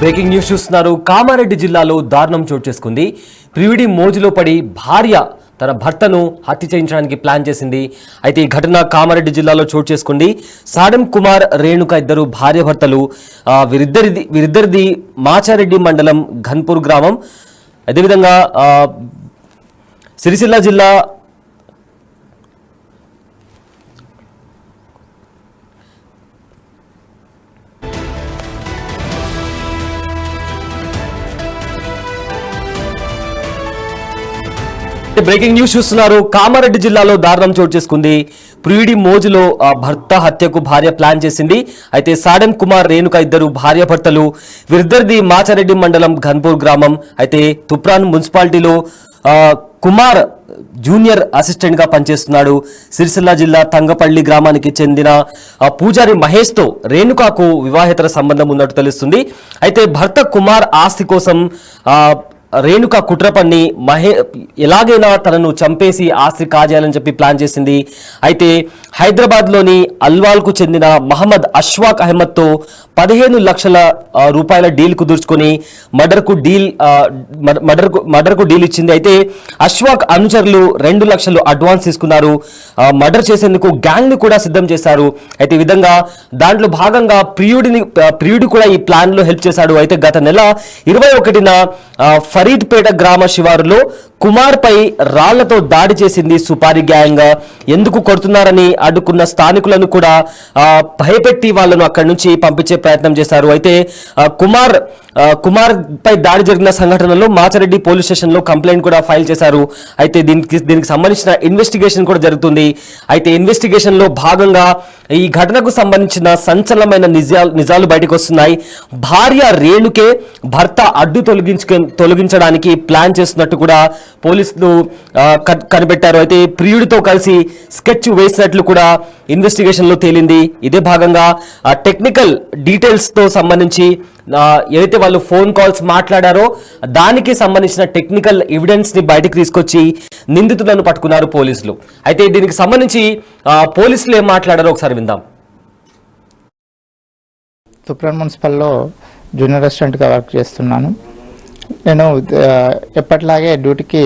Breaking news చూస్తున్నారు. కామారెడ్డి జిల్లాలో దారుణం చోటు చేసుకుంది. ప్రియుడి మోజులో పడి భార్య తన భర్తను హత్య చేయించడానికి ప్లాన్ చేసింది. అయితే ఈ ఘటన కామారెడ్డి జిల్లాలో చోటు చేసుకుంది. సాడెం కుమార్, రేణుక ఇద్దరు భార్యాభర్తలు. వీరిద్దరిది మాచారెడ్డి మండలం ఘన్పూర్ గ్రామం. అదేవిధంగా సిరిసిల్ల జిల్లా బ్రేకింగ్ న్యూస్ చూస్తున్నారు. కామారెడ్డి జిల్లాలో దారుణం చోటు చేసుకుంది. ప్రియుడి మోజులో భర్త హత్యకు భార్య ప్లాన్ చేసింది. అయితే సాడెం కుమార్, రేణుక ఇద్దరు భార్యాభర్తలు. వీరిద్దరిది మాచారెడ్డి మండలం ఘన్పూర్ గ్రామం. అయితే తుప్రాన్ మున్సిపాలిటీలో కుమార్ జూనియర్ అసిస్టెంట్ గా పనిచేస్తున్నాడు. సిరిసిల్ల జిల్లా తంగపల్లి గ్రామానికి చెందిన పూజారి మహేష్ తో రేణుకకు వివాహేతర సంబంధం ఉన్నట్టు తెలుస్తుంది. అయితే భర్త కుమార్ ఆస్తి కోసం రేణుక కుట్ర పన్ని ఎలాగైనా తనను చంపేసి ఆస్తి కాజేయాలని చెప్పి ప్లాన్ చేసింది. అయితే హైదరాబాద్లోని అల్వాల్కు చెందిన మహమ్మద్ అష్వాక్ అహ్మద్తో 15 లక్షల రూపాయల డీల్ కుదుర్చుకొని మర్డర్కు డీల్ ఇచ్చింది. అయితే అష్వాక్ అనుచరులు 2 లక్షలు అడ్వాన్స్ తీసుకున్నారు. మర్డర్ చేసేందుకు గ్యాంగ్ ని కూడా సిద్ధం చేశారు. అయితే ఈ విధంగా దాంట్లో భాగంగా ప్రియుడు కూడా ఈ ప్లాన్ లో హెల్ప్ చేశాడు. అయితే గత నెల 21న ఫరీద్పేట గ్రామ శివారులో కుమార్ పై రాళ్లతో దాడి చేసింది సుపారి గ్యాంగ్. ఎందుకు కొడుతున్నారని అడ్డుకున్న స్థానికులను కూడా భయపెట్టి వాళ్ళను అక్కడి నుంచి పంపించే ప్రయత్నం చేశారు. అయితే కుమార్ పై దాడి జరిగిన సంఘటనలో మాచారెడ్డి పోలీస్ స్టేషన్ లో కంప్లైంట్ కూడా ఫైల్ చేశారు. అయితే దీనికి సంబంధించిన ఇన్వెస్టిగేషన్ కూడా జరుగుతుంది. అయితే ఇన్వెస్టిగేషన్ లో భాగంగా ఈ ఘటనకు సంబంధించిన సంచలనమైన నిజాలు బయటకు వస్తున్నాయి. భార్య రేణుకే భర్త అడ్డు తొలగించడానికి ప్లాన్ చేస్తున్నట్టు కూడా పోలీసులు కనిపెట్టారు. అయితే ప్రియుడితో కలిసి స్కెచ్ వేసినట్లు కూడా ఇన్వెస్టిగేషన్ లో తేలింది. ఇదే భాగంగా టెక్నికల్ డీటెయిల్స్ తో సంబంధించి ఏదైతే వాళ్ళు ఫోన్ కాల్స్ మాట్లాడారో దానికి సంబంధించిన టెక్నికల్ ఎవిడెన్స్ ని బయటకు తీసుకొచ్చి నిందితులను పట్టుకున్నారు పోలీసులు. అయితే దీనికి సంబంధించి పోలీసులు ఏం మాట్లాడారో ఒకసారి విందాం. తుప్రాన్ మున్సిపల్లో జూనియర్ అసిస్టెంట్గా వర్క్ చేస్తున్నాను. నేను ఎప్పటిలాగే డ్యూటీకి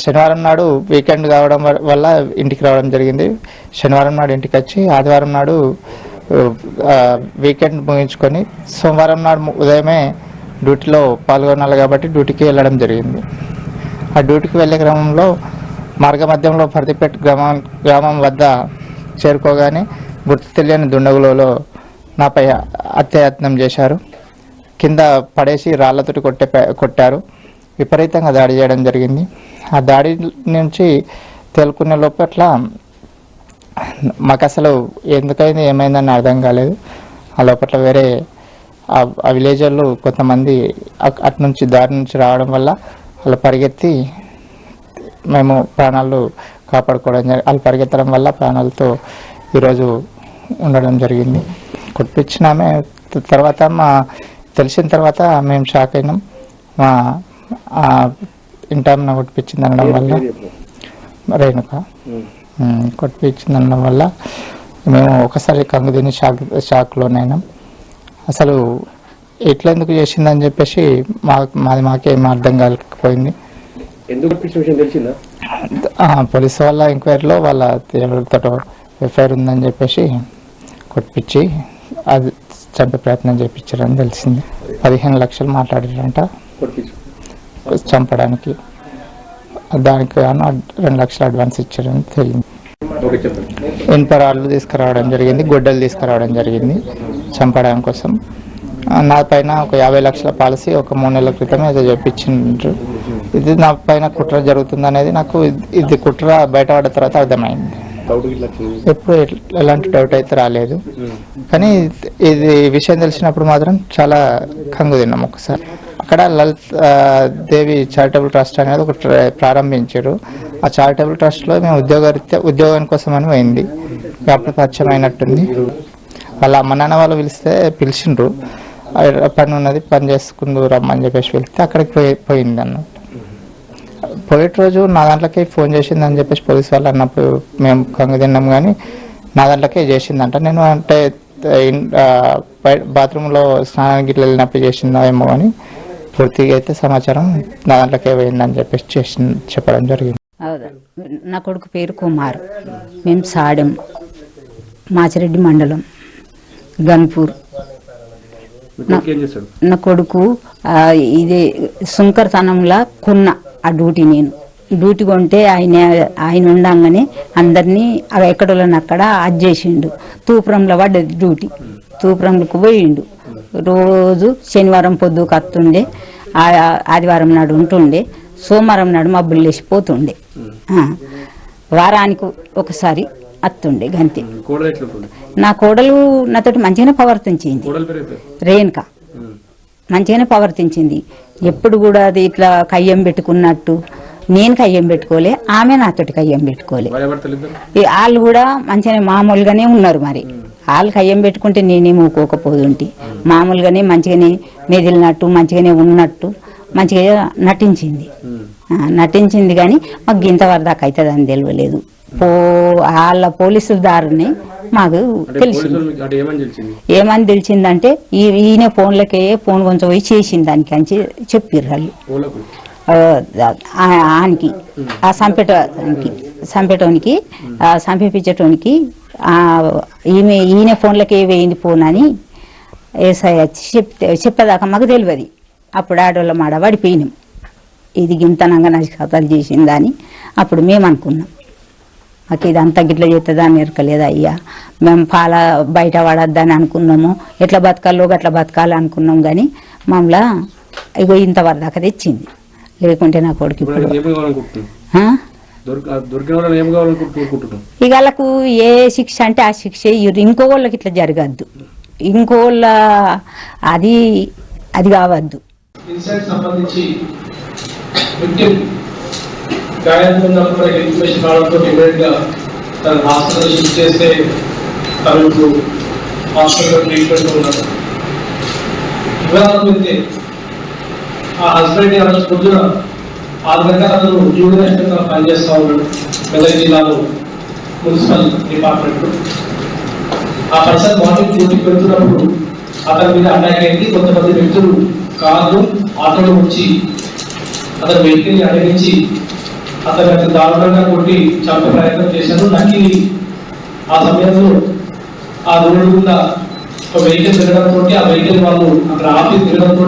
శనివారం నాడు వీకెండ్ కావడం వల్ల ఇంటికి రావడం జరిగింది. శనివారం నాడు ఇంటికి వచ్చి ఆదివారం నాడు వీకెండ్ ముగించుకొని సోమవారం నాడు ఉదయమే డ్యూటీలో పాల్గొనాలి కాబట్టి డ్యూటీకి వెళ్ళడం జరిగింది. ఆ డ్యూటీకి వెళ్ళే క్రమంలో మార్గ మధ్యంలో ఫరీద్పేట గ్రామం వద్ద చేరుకోగానే గుర్తు తెలియని దుండగులలో నాపై హత్యాయత్నం చేశారు. కింద పడేసి రాళ్లతోటి కొట్టారు. విపరీతంగా దాడి చేయడం జరిగింది. ఆ దాడి నుంచి తేలుకునే లోపట్ల మాకు అసలు ఎందుకైంది ఏమైందని అర్థం కాలేదు. ఆ లోపట్ల వేరే ఆ విలేజ్ వాళ్ళు కొంతమంది అటు నుంచి దారి నుంచి రావడం వల్ల వాళ్ళు పరిగెత్తి మేము ప్రాణాలు కాపాడుకోవడం వాళ్ళు పరిగెత్తడం వల్ల ప్రాణాలతో ఈరోజు ఉండడం జరిగింది. కొట్టించినామే తర్వాత తెలిసిన తర్వాత మేము షాక్ అయినాం. మా ఇంటామిన కొట్టిపించింది అనడం వల్ల రేణుక కొట్టిపించింది అనడం వల్ల మేము ఒకసారి కంగు తిని షాక్లోనైనాం. అసలు ఎట్లా ఎందుకు చేసిందని చెప్పేసి మాకేం అర్థం కాలేకపోయింది. పోలీసు వాళ్ళ ఎంక్వైరీలో వాళ్ళ ఎవరితో ఎఫ్ఐఆర్ ఉందని చెప్పేసి కొట్టిపించి అది చంపే ప్రయత్నం చేయించారని తెలిసింది. 15 లక్షలు మాట్లాడారంట చంపడానికి. దానికి గాను 2 లక్షలు అడ్వాన్స్ ఇచ్చారని తెలిసింది. ఇనుపరాళ్ళు తీసుకురావడం జరిగింది, గొడ్డలు తీసుకురావడం జరిగింది చంపడం కోసం. నా పైన ఒక 50 లక్షల పాలసీ ఒక 3 నెలల క్రితం ఏదో చెప్పించారు. ఇది నా పైన కుట్ర జరుగుతుంది అనేది నాకు ఇది కుట్ర బయటపడ్డ తర్వాత అర్థమైంది. ఎప్పుడు ఎలాంటి డౌట్ అయితే రాలేదు, కానీ ఇది విషయం తెలిసినప్పుడు మాత్రం చాలా కంగు తిన్నాం. ఒకసారి అక్కడ లలిత్ దేవి చారిటబుల్ ట్రస్ట్ అనేది ఒకటి ప్రారంభించారు. ఆ చారిటబుల్ ట్రస్ట్లో మేము ఉద్యోగం కోసం అని పోయింది. అప్పుడు పరిచయం అయినట్టుంది. వాళ్ళ అమ్మ నాన్న వాళ్ళు పిలిచిండ్రు. పని ఉన్నది, పని చేసుకుందు రమ్మని చెప్పేసి వెళ్తే అక్కడికి పోయింది అన్నట్టు. పోయేటి రోజు నా దాంట్లోకి ఫోన్ చేసిందని చెప్పేసి పోలీసు వాళ్ళు అన్నప్పుడు మేము కంగు తిన్నాం, కానీ నా దాంట్లోకే చేసిందంట. నేను అంటే బాత్రూంలో స్నానానికి ఇట్లా వెళ్ళినప్పుడు చేసిందా ఏమో అని పూర్తిగా అయితే సమాచారం నా దాంట్లోకి పోయిందని చెప్పేసి చెప్పడం జరిగింది. అవును, నా కొడుకు పేరు కుమార్. మేము సాడెం, మాచిరెడ్డి మండలం, గన్పూర్. నా కొడుకు ఇది సుంకరతనంలా కొన్న ఆ డ్యూటీ. నేను డ్యూటీ కొంటే ఆయన ఉండంగానే అందరినీ ఎక్కడోళ్ళని అక్కడ అది చేసిండు. తూపురంలో పడ్డది డ్యూటీ, తూపురంలోకి పోయిండు. రోజు శనివారం పొద్దుకు వస్తుండే, ఆదివారం నాడు ఉంటుండే, సోమవారం నాడు మబ్బులు లేచిపోతుండే, వారానికి ఒకసారి అత్తుండే గంతే. నా కోడలు నాతోటి మంచిగానే ప్రవర్తించింది, రేణుక మంచిగానే ప్రవర్తించింది. ఎప్పుడు కూడా అది ఇట్లా కయ్యం పెట్టుకున్నట్టు నేను కయ్యం పెట్టుకోలే, ఆమె నాతోటి కయ్యం పెట్టుకోలే. వాళ్ళు కూడా మంచిగానే మామూలుగానే ఉన్నారు. మరి వాళ్ళు కయ్యం పెట్టుకుంటే నేనేం ఊకోకపోతుంటే మామూలుగానే మంచిగానే మెదిలినట్టు మంచిగానే ఉన్నట్టు మంచిగా నటించింది కానీ మాకు ఇంతవరకు దాకా అవుతుందని తెలియలేదు. వాళ్ళ పోలీసుల దారిని మాకు తెలిసింది. ఏమని తెలిసిందంటే ఈయన ఫోన్ కొంచెం పోయి చేసింది దానికి అని చెప్పిర్రు వాళ్ళు. ఆనికి ఆ చంపేటోనికి చంపించటోనికి ఈయన ఫోన్లకే వేయింది ఫోన్ అని ఏసఐ వచ్చి చెప్పేదాకా మాకు తెలియదు. అప్పుడు ఆడోళ్ళ మాడ పడిపోయినాం, ఇది గింతనంగా నష్టకథలు చేసిందని అప్పుడు మేము అనుకున్నాం. మాకు ఇది అంతా గిట్ల చేస్తుందని ఎరకలేదు అయ్యా. మేము బయట పడద్దని అనుకున్నాము, ఎట్లా బతకాలో గట్లా బతకాలి అనుకున్నాం. కానీ మమ్మల్ని ఇగో ఇంతవరకు దాకా తెచ్చింది. లేకుంటే నా కొడుకు ఇక వాళ్ళకు ఏ శిక్ష అంటే ఆ శిక్ష ఇంకో వాళ్ళకి ఇట్లా జరగద్దు, ఇంకో వాళ్ళ అది కావద్దు. ఇన్సిడెంట్ సంబంధించి విక్టిమ్ గాయాలు ఉన్నప్పుడు ఇన్ఫర్మేషన్ రావడంతో ఇమీడియట్గా తన హాస్పిటల్ షిఫ్ట్ చేస్తే తను ఇప్పుడు హాస్పిటల్లో ట్రీట్మెంట్ ఉన్నారు. వివరాలకు వెళ్తే ఆ హస్బెండ్ ఆ రోజు పొద్దున 6 గంటల అతను జూనియర్ అసిస్టెంట్గా పనిచేస్తూ ఉన్నాడు మెదక్ జిల్లాలో మున్సిపల్ డిపార్ట్మెంట్లో. ఆ పర్సన్ మార్నింగ్ డ్యూటీకి వెళ్తున్నప్పుడు అతని మీద అటాక్ అయింది. కొంతమంది వ్యక్తులు కార్లు ఆటోలో వచ్చి అతని వెహికల్ని అడిగించి అతను దారుణంగా కొట్టి చంపే ప్రయత్నం చేశారు. నకిలీ ఆ సమయంలో ఆ రోడ్డు గుండా ఒక వెహికల్ తిరగడంతో ఆ వెహికల్ వాళ్ళు అక్కడ ఆపి తిరగడంతో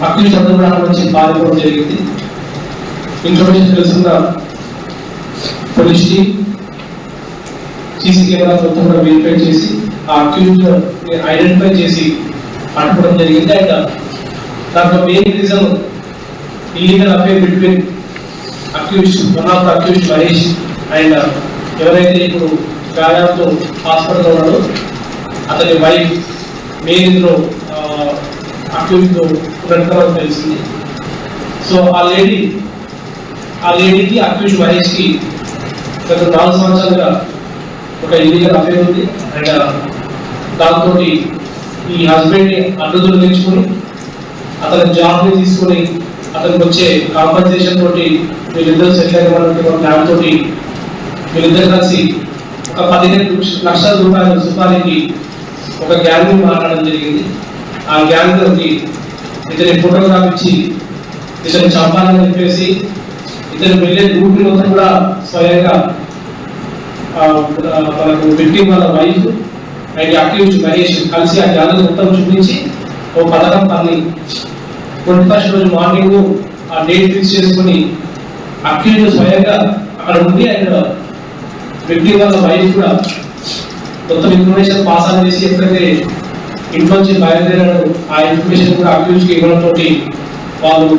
అక్యూజ్ అందరూ కూడా అక్కడ నుంచి పారిపోవడం జరిగింది. ఇన్ఫర్మేషన్ తెలుసుకున్న పోలీస్ టీమ్ సీసీ కెమెరా మొత్తం కూడా వెరిఫై చేసి ఆ అక్యూజ్ ఐడెంటిఫై చేసి పట్టుకోవడం జరిగింది. అండ్ దాంట్లో main reason illegal affair between accused one of the accused Mahesh and ఎవరైతే ఇప్పుడు గాయాలతో హాస్పిటల్లో ఉన్నాడో అతని వైఫ్ మెయిన్ ఇందులో అక్యూజ్తో ఉన్నట్టు తెలిసింది. సో ఆ లేడీకి అక్యూజ్ మహేష్కి గత 4 సంవత్సరాలుగా ఒక ఇల్లీగల్ అఫేర్ ఉంది. అండ్ దాంతో ఈ హస్బెండ్ని అడ్డుదలు తెచ్చుకొని అతని జాబ్ని తీసుకొని అతనికి వచ్చే కాంపన్సేషన్ తోటి వీళ్ళిద్దరు సెటిల్ అయిన ప్లాన్ తోటి వీళ్ళిద్దరు కలిసి ఒక 15 లక్షల రూపాయల సుపారీకి ఒక గ్యాంగ్ని మాట్లాడడం జరిగింది. ఆ గ్యాంగ్కి ఇతని ఫోటోగ్రాఫ్ ఇచ్చి ఇతను చంపాలని చెప్పేసి ఇతను వెళ్ళే రూట్ని మొత్తం కూడా స్వయంగా మనకు విక్టిమ్ వాళ్ళ వైఫ్ అండ్ అక్యూజ్ మహేష్ కలిసి ఆ గ్యాంగ్ మొత్తం చూపించి ఒక పథకం పని 21st రోజు మార్నింగ్ ఆ డేట్ ఫిక్స్ చేసుకుని అక్యూజ్ స్వయంగా అక్కడ ఉంది. అండ్ విక్టిమ్ వాళ్ళ వైఫ్ కూడా మొత్తం ఇన్ఫర్మేషన్ పాస్ ఆన్ చేసి ఎప్పుడైతే ఇంట్లో నుంచి బయలుదేరాడు ఆ ఇన్ఫర్మేషన్ కూడా అక్యూజ్కి ఇవ్వడంతో వాళ్ళు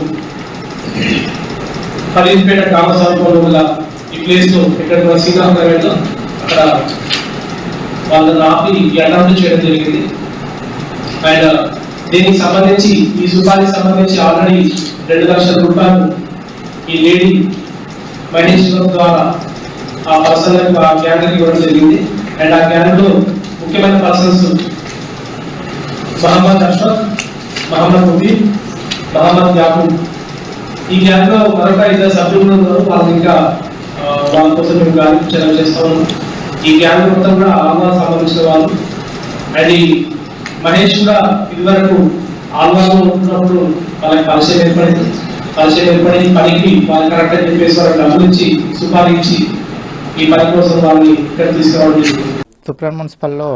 పరీపేట గ్రామ సమీపంలో గల ఈ ప్లేస్లో ఇక్కడ మన శ్రీరామనగర్లో అక్కడ వాళ్ళని ఆపి అటెంప్ట్ చేయడం జరిగింది. అండ్ దీనికి సంబంధించి ఈ సుపారీకి సంబంధించి ఆల్రెడీ 2 లక్షల రూపాయలు ఈ లేడీ మహేష్ ద్వారా ఆ పర్సన్లకు ఆ గ్యాంగ్కి ఇవ్వడం జరిగింది. అండ్ ఆ గ్యాంగ్లో ముఖ్యమైన పర్సన్స్ మహమ్మద్ అష్రఫ్, మహమ్మద్ ముబీన్, మహమ్మద్ యాకూబ్. ఈ గ్యాంగ్లో మరొక 2 సభ్యులు ఉన్నారు. వాళ్ళు ఇంకా వాళ్ళ కోసం మేము గాలింపు చర్యలు చేస్తా ఉన్నాం. ఈ గ్యాంగ్ మొత్తం కూడా ఆల్వార్ సంబంధించిన వాళ్ళు. అండ్ ఈ మహేష్ కూడా ఇదివరకు ఆల్వార్లో ఉంటున్నప్పుడు వాళ్ళకి పరిచయం ఏర్పడి పనికి వాళ్ళు కరెక్ట్ అని చెప్పేసి వాళ్ళకి డబ్బులు ఇచ్చి సుపారీ ఇచ్చి ఈ పని కోసం వాళ్ళని ఇక్కడ తీసుకురావడం జరిగింది. తూప్రాన్ మున్సిపల్లో